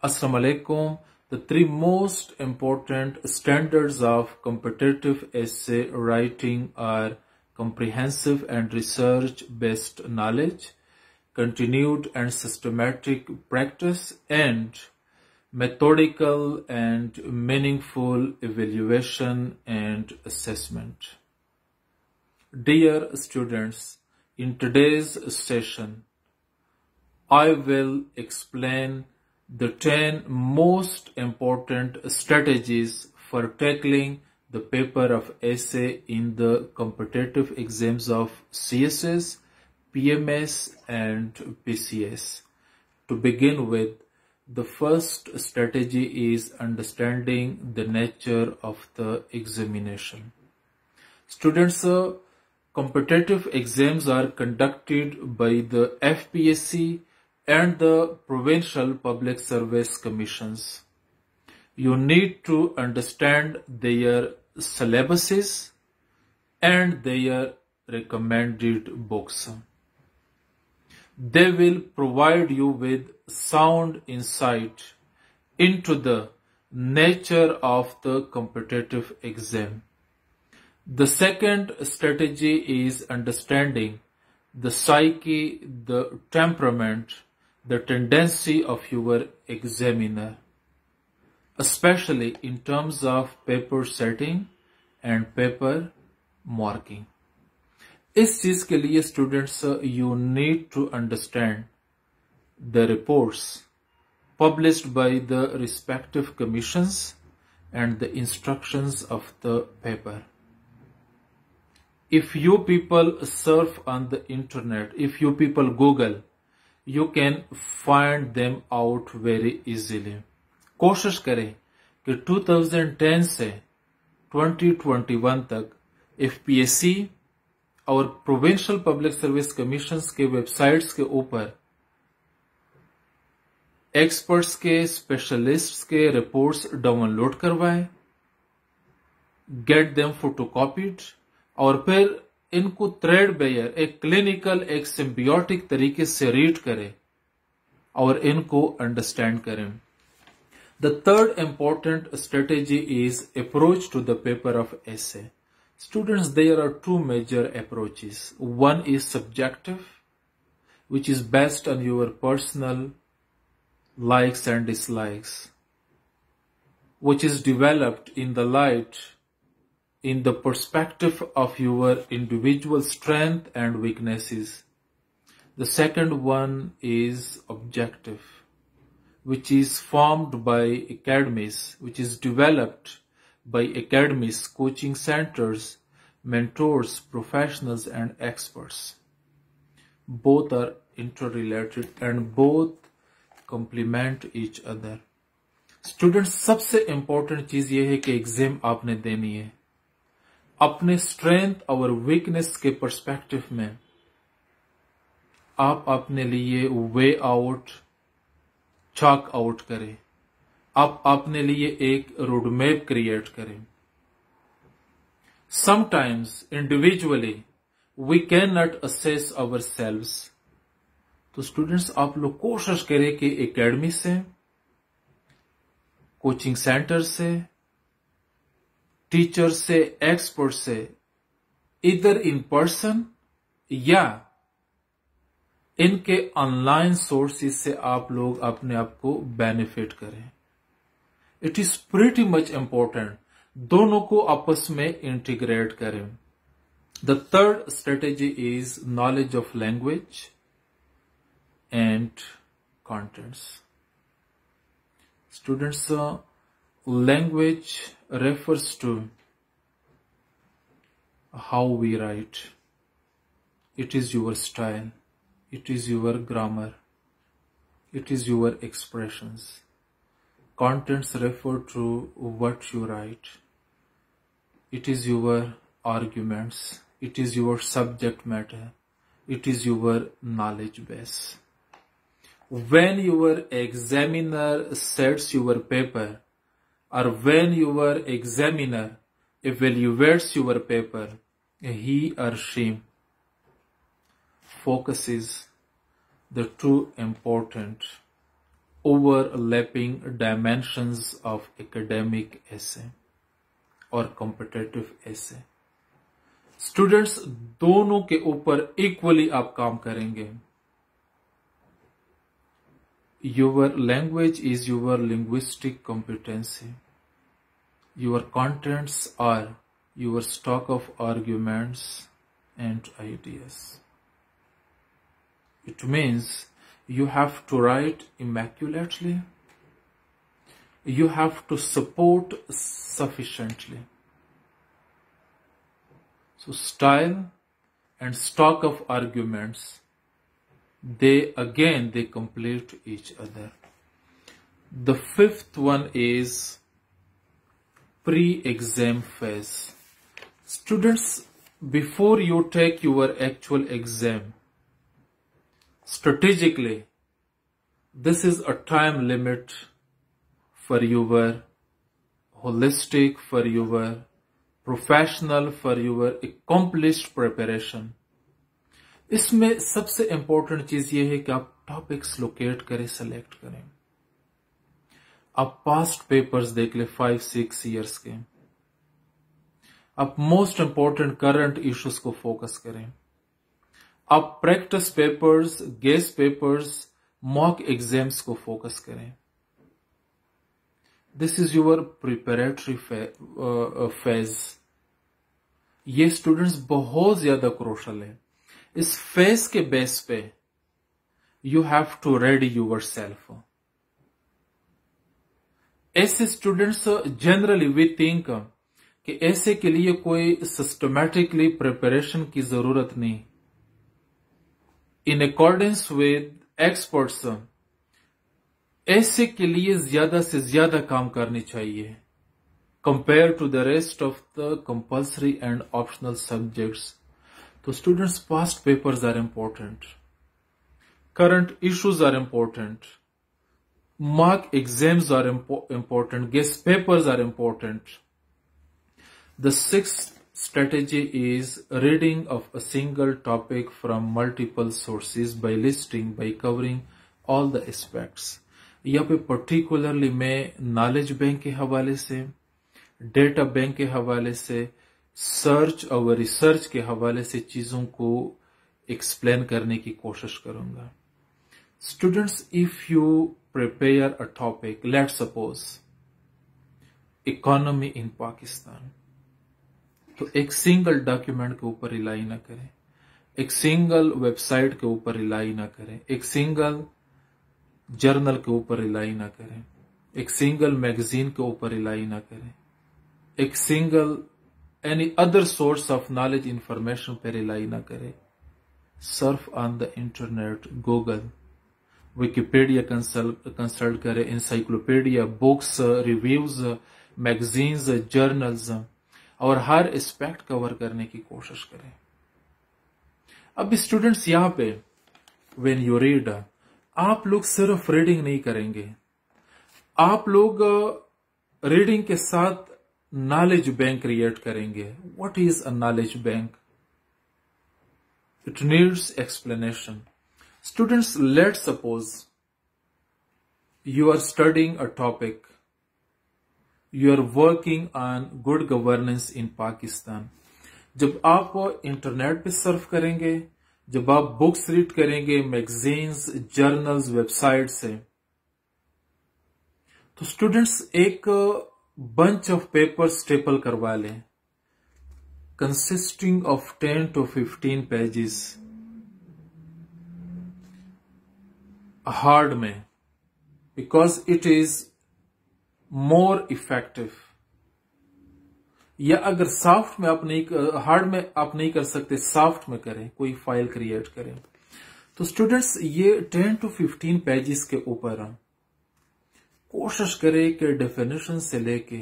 Assalamu alaikum. The three most important standards of competitive essay writing are comprehensive and research-based knowledge, continued and systematic practice, and methodical and meaningful evaluation and assessment. Dear students, in today's session, I will explain the 10 most important strategies for tackling the paper of essay in the competitive exams of CSS, PMS and PCS. To begin with, the first strategy is understanding the nature of the examination. Students, competitive exams are conducted by the FPSC and the Provincial Public Service Commissions. You need to understand their syllabuses and their recommended books. They will provide you with sound insight into the nature of the competitive exam. The second strategy is understanding the psyche, the temperament, the tendency of your examiner, especially in terms of paper setting and paper marking. इस चीज के लिए students, you need to understand the reports published by the respective commissions and the instructions of the paper. If you people surf on the internet, if you people Google, you can find them out very easily. कोशिश करें कि 2010 से 2021 तक FPSC और provincial public service commissions के websites के ऊपर experts के, स्पेशलिस्ट्स के रिपोर्ट्स डाउनलोड करवाएं, गेट देम फोटोकॉपीड और फिर इनको थ्रेडबेयर, एक क्लिनिकल, एक सिम्बियोटिक तरीके से रीड करें और इनको अंडरस्टैंड करें. The third important strategy is approach to the paper of essay. Students, there are two major approaches. One is subjective, which is based on your personal likes and dislikes, which is developed in the light, in the perspective of your individual strength and weaknesses. The second one is objective, which is formed by academies, which is developed by academies, coaching centers, mentors, professionals and experts. Both are interrelated and both complement each other. Students, सबसे important चीज ये है कि exam आपने देनी है. अपने strength और वीकनेस के पर्सपेक्टिव में आप अपने लिए वे आउट चॉक आउट करें. आप अपने लिए एक रोड मैप क्रिएट करें. Sometimes individually we cannot assess ourselves. तो स्टूडेंट्स, आप लोग कोशिश करें कि एकेडमी से, कोचिंग सेंटर से, टीचर से, एक्सपर्ट से, इधर इन पर्सन या इनके ऑनलाइन सोर्सेज से आप लोग अपने आप को बेनिफिट करें. It is pretty much important. दोनों को आपस में इंटीग्रेट करें. The third strategy is knowledge of language and contents. Students, language refers to how we write. It is your style. It is your grammar. It is your expressions. Contents refer to what you write. It is your arguments. It is your subject matter. It is your knowledge base. When your examiner sets your paper, or when your examiner evaluates your paper, he or she focuses the two important overlapping dimensions of academic essay और competitive essay. Students दोनों के ऊपर equally आप काम करेंगे. Your language is your linguistic competency. Your contents are your stock of arguments and ideas. It means you have to write immaculately. You have to support sufficiently. So style and stock of arguments, they complete each other. The fifth one is pre-exam phase. Students, before you take your actual exam, strategically, this is a time limit for your holistic, for your professional, for your accomplished preparation. इसमें सबसे important चीज ये है कि आप topics locate करें, select करें. आप पास्ट पेपर्स देख ले 5-6 इयर्स के. आप मोस्ट इंपॉर्टेंट करंट इश्यूज को फोकस करें. आप practice papers, guess papers, mock exams को फोकस करें. This is your preparatory phase. ये स्टूडेंट्स बहुत ज्यादा क्रूशल है. इस फेज के बेस पे you have to ready yourself. ऐसे स्टूडेंट्स जनरली वी थिंक कि ऐसे के लिए कोई सिस्टमैटिकली प्रिपरेशन की जरूरत नहीं. इन अकॉर्डेंस विद एक्सपर्ट्स, ऐसे के लिए ज्यादा से ज्यादा काम करनी चाहिए compared to the rest of the compulsory and optional subjects. So students, past papers are important. Current issues are important. Mock exams are important. Guest papers are important. The sixth strategy is reading of a single topic from multiple sources by listing, by covering all the aspects. यहाँ पे particularly मैं knowledge bank के हवाले से, data bank के हवाले से, search और रिसर्च के हवाले से चीजों को एक्सप्लेन करने की कोशिश करूंगा. Students, if you prepare a topic, let's suppose economy in Pakistan, तो एक सिंगल डॉक्यूमेंट के ऊपर रिलाई ना करें, एक सिंगल वेबसाइट के ऊपर रिलाई ना करें, एक सिंगल जर्नल के ऊपर रिलाई ना करें, एक सिंगल मैगजीन के ऊपर रिलाई ना करें, एक single any other source of knowledge information पर रिलाई ना करें. Surf on the internet, Google, Wikipedia consult करें, encyclopedia, books, reviews, magazines, journals, और हर एस्पेक्ट कवर करने की कोशिश करें. अब स्टूडेंट्स, यहां पे व्हेन यू रीड, आप लोग सिर्फ रीडिंग नहीं करेंगे, आप लोग रीडिंग के साथ नॉलेज बैंक क्रिएट करेंगे. What is a knowledge bank? It needs explanation. Students, let suppose you are studying a topic, you are working on good governance in Pakistan. जब आप इंटरनेट पे सर्फ करेंगे, जब आप बुक्स रीड करेंगे, मैगजीन्स, जर्नल्स, वेबसाइट से, तो स्टूडेंट्स एक bunch of papers staple करवा लें, consisting of 10 to 15 pages, hard में, because it is more effective. या अगर सॉफ्ट में आप नहीं, हार्ड में आप नहीं कर सकते, सॉफ्ट में करें, कोई फाइल क्रिएट करें. तो स्टूडेंट्स, ये 10 to 15 पेजेस के ऊपर कोशिश करें कि डेफिनेशन से लेके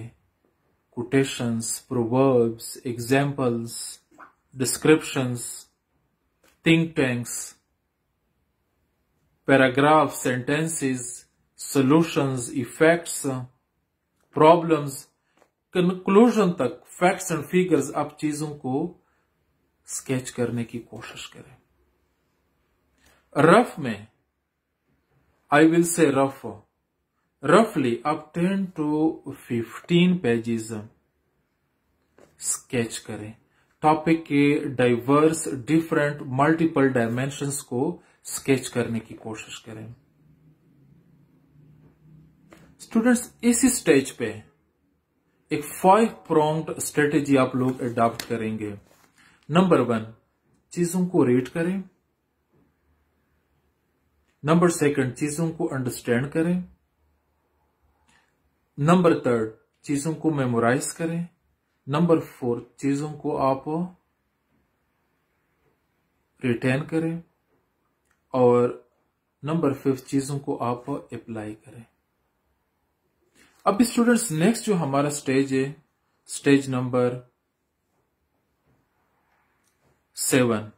quotations, proverbs, examples, descriptions, think tanks, paragraph, sentences, solutions, effects, problems, conclusion तक, फैक्ट्स एंड फिगर्स, आप चीजों को स्केच करने की कोशिश करें. रफ में, आई विल से रफ, रफली आप 10 to 15 पेजेस स्केच करें। टॉपिक के डाइवर्स डिफरेंट मल्टीपल डायमेंशंस को स्केच करने की कोशिश करें। स्टूडेंट्स, इसी स्टेज पे एक 5 pronged स्ट्रेटेजी आप लोग अडॉप्ट करेंगे। नंबर 1, चीजों को रीड करें। नंबर 2, चीजों को अंडरस्टैंड करें। नंबर 3, चीजों को मेमोराइज करें। नंबर 4, चीजों को आप रिटेन करें। और नंबर 5, चीजों को आप अप्लाई करें। अब स्टूडेंट्स, नेक्स्ट जो हमारा स्टेज है, स्टेज नंबर 7।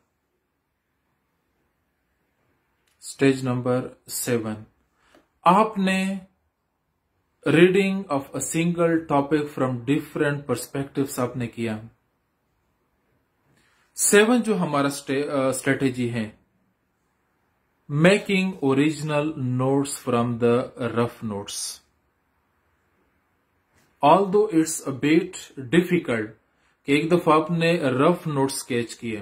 स्टेज नंबर 7, आपने reading of a single topic from different perspectives आपने किया। 7 जो हमारा स्ट्रेटेजी है, making original notes from the rough notes. Although it's a bit difficult कि एक दफा आपने रफ नोट स्केच किया,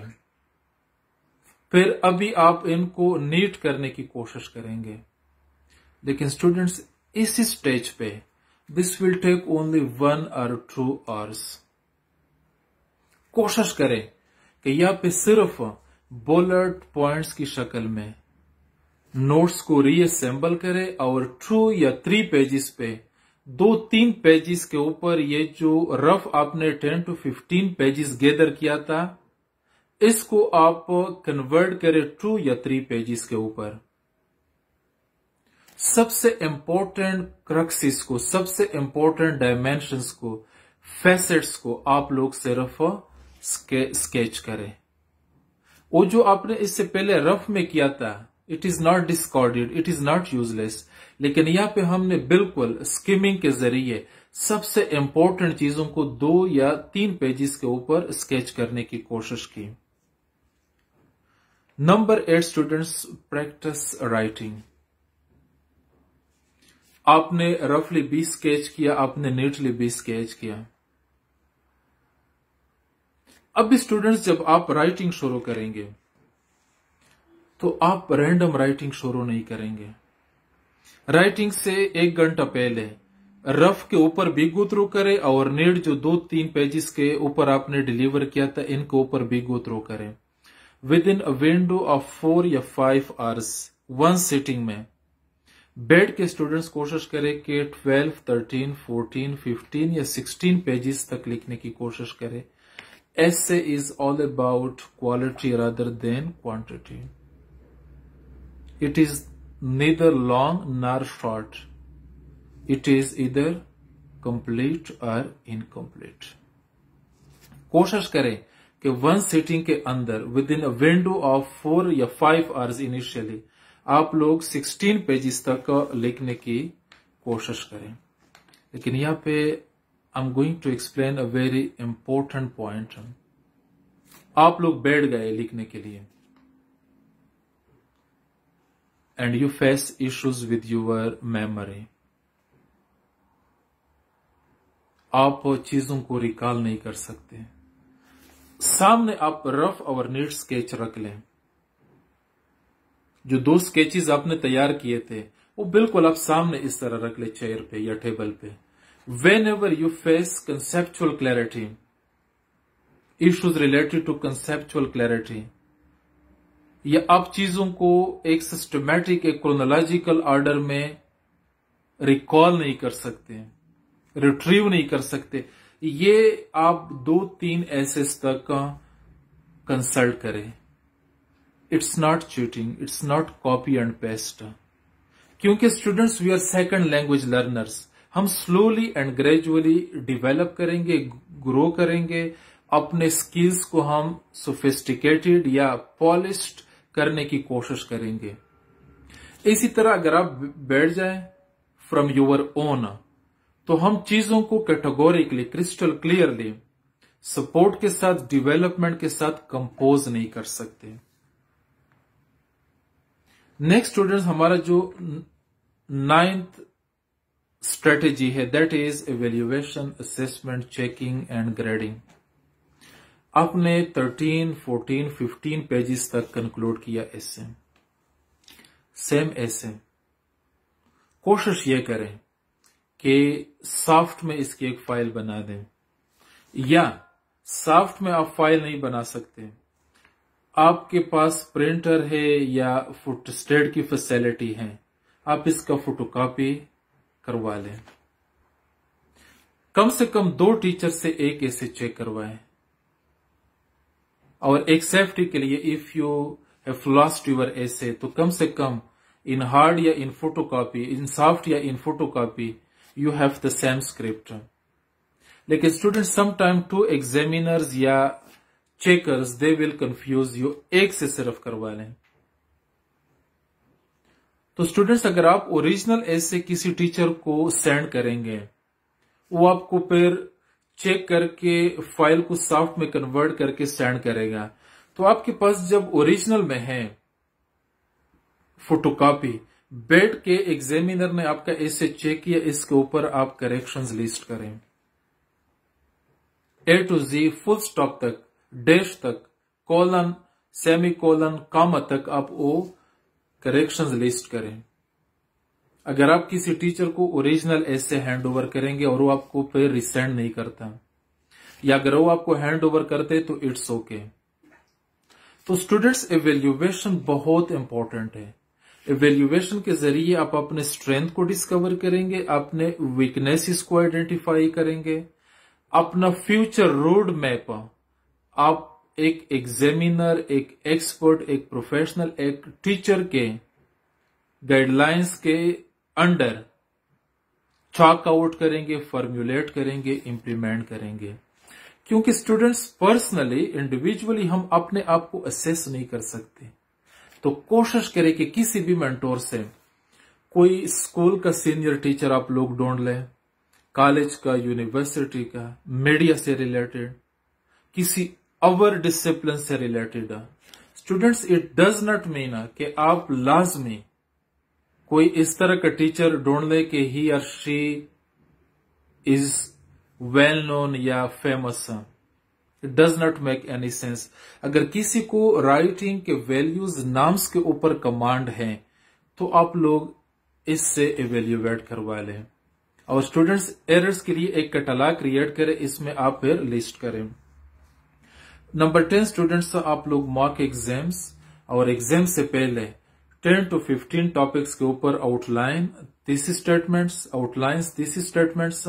फिर अभी आप इनको नीट करने की कोशिश करेंगे। लेकिन स्टूडेंट्स, इसी स्टेज पे this will take only 1 or 2 hours। कोशिश करें कि यहां पे सिर्फ बुलेट पॉइंट्स की शक्ल में नोट्स को रीअसेंबल करें और 2 या 3 पेजेस पे 2-3 पेजेस के ऊपर ये जो रफ आपने 10 to 15 पेजेस गैदर किया था, इसको आप कन्वर्ट करें 2 या 3 पेजेस के ऊपर। सबसे इंपॉर्टेंट क्रक्सिस को, सबसे इंपॉर्टेंट डायमेंशंस को, फैसेट्स को आप लोग सिर्फ स्केच करें। वो जो आपने इससे पहले रफ में किया था, it is not discarded, it is not useless. लेकिन यहां पे हमने बिल्कुल स्किमिंग के जरिए सबसे इंपॉर्टेंट चीजों को 2 या 3 पेजेस के ऊपर स्केच करने की कोशिश की। Number 8 students, practice writing. आपने रफली 20 स्केच किया, आपने नीटली 20 स्केच किया। अब स्टूडेंट्स, जब आप राइटिंग शुरू करेंगे तो आप रैंडम राइटिंग शुरू नहीं करेंगे। राइटिंग से 1 घंटा पहले रफ के ऊपर भी गो थ्रू करें और नीट जो 2-3 पेजेस के ऊपर आपने डिलीवर किया था, इनके ऊपर भी गो थ्रू करें। With in a window of 4 या 5 आवर्स, 1 सिटिंग में बैठ के स्टूडेंट्स कोशिश करें कि 12, 13, 14, 15 या 16 पेजेस तक लिखने की कोशिश करें। Essay is all about quality rather than quantity. It is neither long nor short. It is either complete or incomplete. कोशिश करें कि 1 सिटिंग के अंदर with in a window of 4 या 5 आवर्स इनिशियली आप लोग 16 पेजेस तक लिखने की कोशिश करें। लेकिन यहाँ पे I'm going to explain a very important point. आप लोग बैठ गए लिखने के लिए and you face issues with your memory. आप चीजों को रिकॉल नहीं कर सकते। सामने आप रफ और नीट स्केच रख लें। जो 2 स्केचेस आपने तैयार किए थे वो बिल्कुल आप सामने इस तरह रख ले, चेयर पे या टेबल पे। Whenever you face conceptual clarity, issues related to conceptual clarity, या आप चीजों को एक सिस्टमैटिक, एक क्रोनोलॉजिकल ऑर्डर में रिकॉल नहीं कर सकते, रिट्रीव नहीं कर सकते, ये आप 2-3 एसेस तक कंसल्ट करें। It's not cheating, it's not copy and paste. क्योंकि students, we are second language learners. हम स्लोली एंड ग्रेजुअली डेवलप करेंगे, ग्रो करेंगे। अपने स्किल्स को हम सोफिस्टिकेटेड या पॉलिश्ड करने की कोशिश करेंगे। इसी तरह अगर आप बैठ जाएं फ्रॉम योर ओन, तो हम चीजों को कैटेगोरिकली, क्रिस्टल क्लियरली, सपोर्ट के साथ, डेवलपमेंट के साथ कंपोज नहीं कर सकते। नेक्स्ट स्टूडेंट्स, हमारा जो 9th स्ट्रेटेजी है, that is evaluation, assessment, checking and grading. आपने 13, 14, 15 पेजेस तक कंक्लूड किया एसे, सेम एसे। कोशिश ये करें कि सॉफ्ट में इसकी एक फाइल बना दें, या सॉफ्ट में आप फाइल नहीं बना सकते, आपके पास प्रिंटर है या फोटोस्टेट की फैसिलिटी है, आप इसका फोटोकॉपी करवा लें। कम से कम 2 टीचर से एक ऐसे चेक करवाएं। और एक सेफ्टी के लिए, if you have lost your एसे, तो कम से कम इन हार्ड या इन फोटोकॉपी, इन सॉफ्ट या in photocopy, you have the same script. लेकिन स्टूडेंट्स समटाइम 2 एग्जामिनर्स या checkers they will confuse you, एक से सिर्फ करवा लें। तो स्टूडेंट्स, अगर आप ओरिजिनल एसे किसी टीचर को सेंड करेंगे, वो आपको फिर चेक करके फाइल को सॉफ्ट में कन्वर्ट करके सेंड करेगा, तो आपके पास जब ओरिजिनल में है फोटोकॉपी, बैठ के एग्जामिनर ने आपका एसे चेक किया, इसके ऊपर आप करेक्शंस लिस्ट करें, A to Z, full stop तक, डैश तक, कोलन, सेमी कोलन, कॉमा तक आप वो करेक्शंस लिस्ट करें। अगर आप किसी टीचर को ओरिजिनल एसे हैंड ओवर करेंगे और वो आपको फिर रिसेंड नहीं करता, या अगर वो आपको हैंड ओवर करते तो इट्स ओके। तो स्टूडेंट्स, इवेल्युएशन बहुत इंपॉर्टेंट है। इवेल्युएशन के जरिए आप अपने स्ट्रेंथ को डिस्कवर करेंगे, अपने वीकनेसेस को आइडेंटिफाई करेंगे, अपना फ्यूचर रोड मैप आप एक एग्जामिनर, एक एक्सपर्ट, एक प्रोफेशनल, एक टीचर के गाइडलाइंस के अंडर चॉक आउट करेंगे, फॉर्मुलेट करेंगे, इंप्लीमेंट करेंगे। क्योंकि स्टूडेंट्स, पर्सनली, इंडिविजुअली हम अपने आप को असेस नहीं कर सकते, तो कोशिश करें कि किसी भी मेंटोर से, कोई स्कूल का सीनियर टीचर आप लोग ढूंढ लें, कॉलेज का, यूनिवर्सिटी का, मीडिया से रिलेटेड, किसी अवर डिसिप्लिन से related. Students, it does not mean कि आप लाजमी कोई इस तरह का टीचर ढूंढ ले कि ही और शी इज वेल नोन या famous. It does not make any sense. अगर किसी को राइटिंग के वैल्यूज, नाम्स के ऊपर कमांड है, तो आप लोग इससे इवेल्युएट करवा लें। और स्टूडेंट्स, एरर्स के लिए एक कैटलॉग क्रिएट करें, इसमें आप फिर लिस्ट करें। नंबर 10 स्टूडेंट्स, आप लोग मॉक एग्जाम्स और एग्जाम से पहले 10 to 15 टॉपिक्स के ऊपर outline, thesis statements, outlines, thesis statements,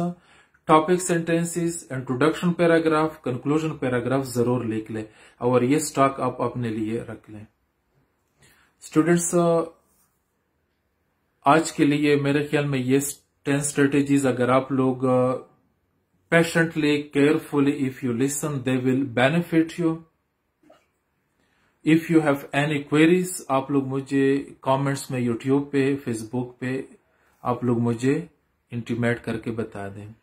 topic sentences, introduction paragraph, conclusion paragraph जरूर लिख लें और ये स्टॉक आप अपने लिए रख लें। स्टूडेंट्स, आज के लिए मेरे ख्याल में ये 10 स्ट्रेटेजीज अगर आप लोग patiently, carefully, if you listen, they will benefit you. If you have any queries, आप लोग मुझे कमेंट्स में यूट्यूब पे, फेसबुक पे आप लोग मुझे इंटीमेट करके बता दें।